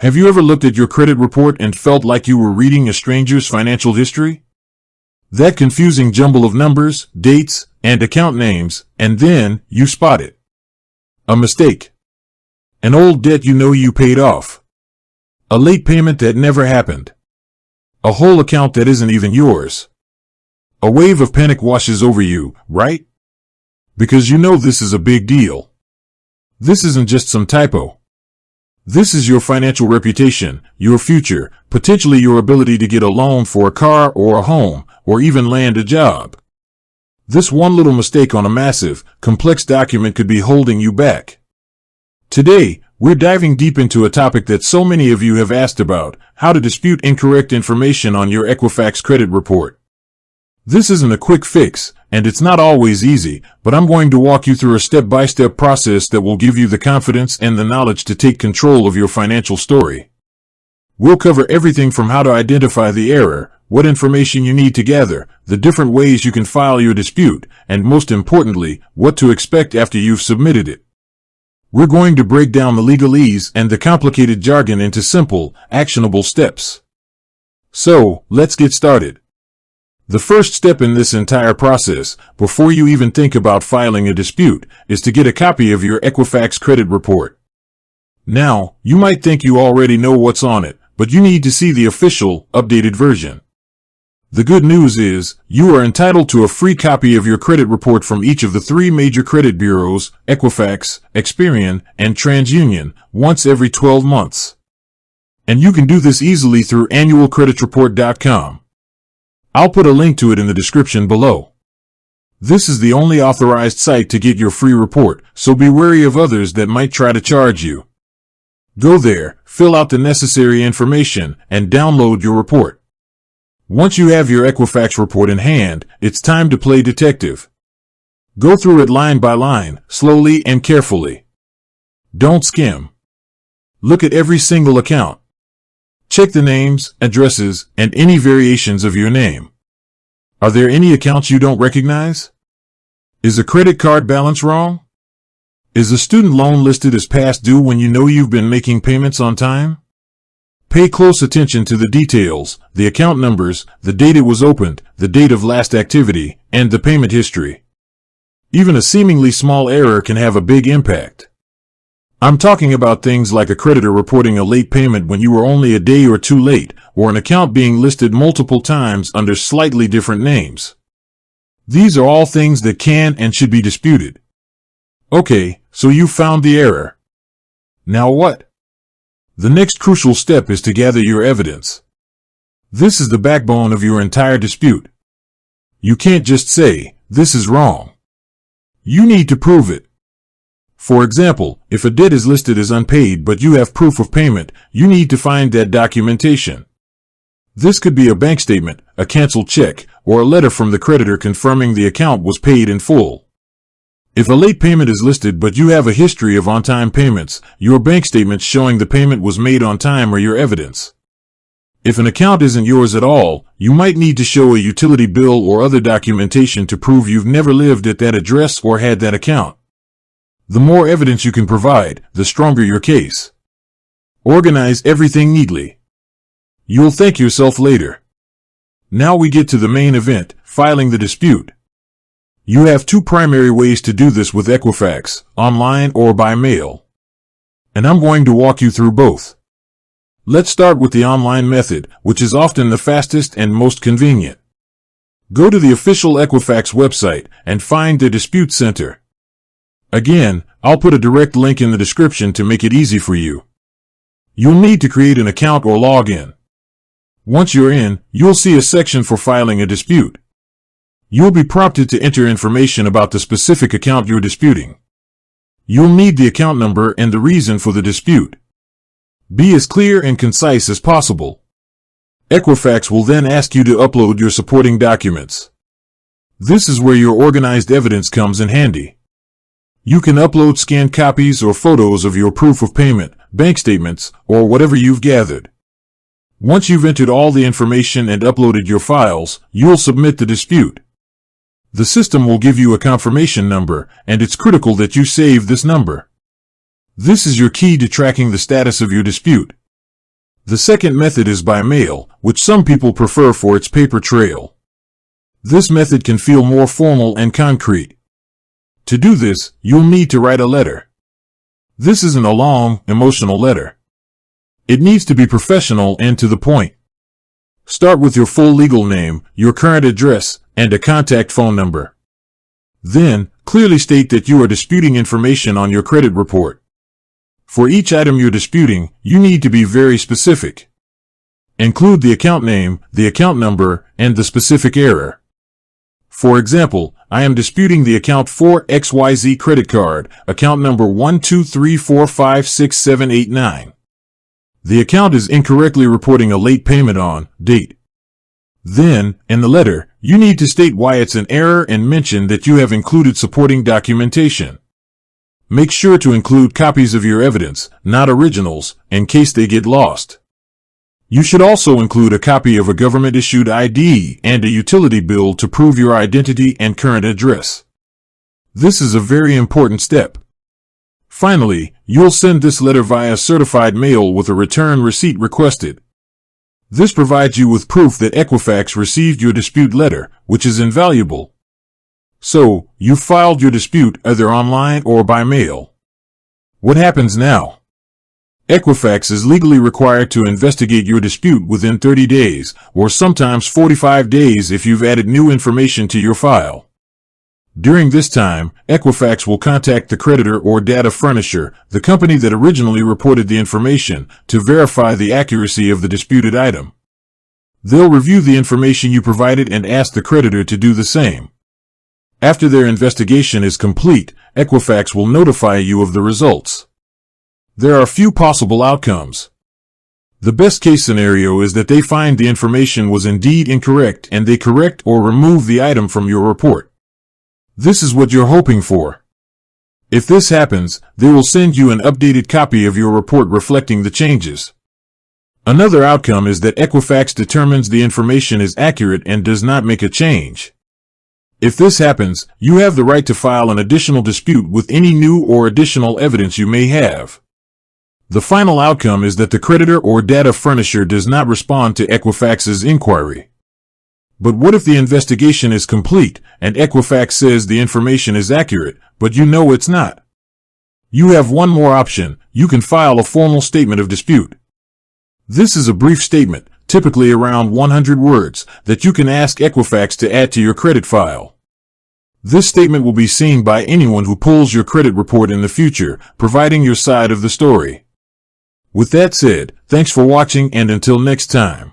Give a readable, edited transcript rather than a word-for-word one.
Have you ever looked at your credit report and felt like you were reading a stranger's financial history? That confusing jumble of numbers, dates, and account names, and then you spot it. A mistake. An old debt you know you paid off. A late payment that never happened. A whole account that isn't even yours. A wave of panic washes over you, right? Because you know this is a big deal. This isn't just some typo. This is your financial reputation, your future, potentially your ability to get a loan for a car or a home, or even land a job. This one little mistake on a massive, complex document could be holding you back. Today, we're diving deep into a topic that so many of you have asked about: how to dispute incorrect information on your Equifax credit report. This isn't a quick fix, and it's not always easy, but I'm going to walk you through a step-by-step process that will give you the confidence and the knowledge to take control of your financial story. We'll cover everything from how to identify the error, what information you need to gather, the different ways you can file your dispute, and most importantly, what to expect after you've submitted it. We're going to break down the legalese and the complicated jargon into simple, actionable steps. So, let's get started. The first step in this entire process, before you even think about filing a dispute, is to get a copy of your Equifax credit report. Now, you might think you already know what's on it, but you need to see the official, updated version. The good news is, you are entitled to a free copy of your credit report from each of the 3 major credit bureaus, Equifax, Experian, and TransUnion, once every 12 months. And you can do this easily through annualcreditreport.com. I'll put a link to it in the description below. This is the only authorized site to get your free report, so be wary of others that might try to charge you. Go there, fill out the necessary information, and download your report. Once you have your Equifax report in hand, it's time to play detective. Go through it line by line, slowly and carefully. Don't skim. Look at every single account. Check the names, addresses, and any variations of your name. Are there any accounts you don't recognize? Is a credit card balance wrong? Is a student loan listed as past due when you know you've been making payments on time? Pay close attention to the details, the account numbers, the date it was opened, the date of last activity, and the payment history. Even a seemingly small error can have a big impact. I'm talking about things like a creditor reporting a late payment when you were only a day or two late, or an account being listed multiple times under slightly different names. These are all things that can and should be disputed. Okay, so you found the error. Now what? The next crucial step is to gather your evidence. This is the backbone of your entire dispute. You can't just say, "This is wrong." You need to prove it. For example, if a debt is listed as unpaid but you have proof of payment, you need to find that documentation. This could be a bank statement, a canceled check, or a letter from the creditor confirming the account was paid in full. If a late payment is listed but you have a history of on-time payments, your bank statements showing the payment was made on time are your evidence. If an account isn't yours at all, you might need to show a utility bill or other documentation to prove you've never lived at that address or had that account. The more evidence you can provide, the stronger your case. Organize everything neatly. You'll thank yourself later. Now we get to the main event, filing the dispute. You have 2 primary ways to do this with Equifax, online or by mail. And I'm going to walk you through both. Let's start with the online method, which is often the fastest and most convenient. Go to the official Equifax website and find the Dispute Center. Again, I'll put a direct link in the description to make it easy for you. You'll need to create an account or log in. Once you're in, you'll see a section for filing a dispute. You'll be prompted to enter information about the specific account you're disputing. You'll need the account number and the reason for the dispute. Be as clear and concise as possible. Equifax will then ask you to upload your supporting documents. This is where your organized evidence comes in handy. You can upload scanned copies or photos of your proof of payment, bank statements, or whatever you've gathered. Once you've entered all the information and uploaded your files, you'll submit the dispute. The system will give you a confirmation number, and it's critical that you save this number. This is your key to tracking the status of your dispute. The second method is by mail, which some people prefer for its paper trail. This method can feel more formal and concrete. To do this, you'll need to write a letter. This isn't a long, emotional letter. It needs to be professional and to the point. Start with your full legal name, your current address, and a contact phone number. Then, clearly state that you are disputing information on your credit report. For each item you're disputing, you need to be very specific. Include the account name, the account number, and the specific error. For example, I am disputing the account for XYZ credit card, account number 123456789. The account is incorrectly reporting a late payment on date. Then, in the letter, you need to state why it's an error and mention that you have included supporting documentation. Make sure to include copies of your evidence, not originals, in case they get lost. You should also include a copy of a government-issued ID and a utility bill to prove your identity and current address. This is a very important step. Finally, you'll send this letter via certified mail with a return receipt requested. This provides you with proof that Equifax received your dispute letter, which is invaluable. So, you filed your dispute either online or by mail. What happens now? Equifax is legally required to investigate your dispute within 30 days, or sometimes 45 days if you've added new information to your file. During this time, Equifax will contact the creditor or data furnisher, the company that originally reported the information, to verify the accuracy of the disputed item. They'll review the information you provided and ask the creditor to do the same. After their investigation is complete, Equifax will notify you of the results. There are a few possible outcomes. The best case scenario is that they find the information was indeed incorrect and they correct or remove the item from your report. This is what you're hoping for. If this happens, they will send you an updated copy of your report reflecting the changes. Another outcome is that Equifax determines the information is accurate and does not make a change. If this happens, you have the right to file an additional dispute with any new or additional evidence you may have. The final outcome is that the creditor or data furnisher does not respond to Equifax's inquiry. But what if the investigation is complete and Equifax says the information is accurate, but you know it's not? You have one more option. You can file a formal statement of dispute. This is a brief statement, typically around 100 words, that you can ask Equifax to add to your credit file. This statement will be seen by anyone who pulls your credit report in the future, providing your side of the story. With that said, thanks for watching and until next time.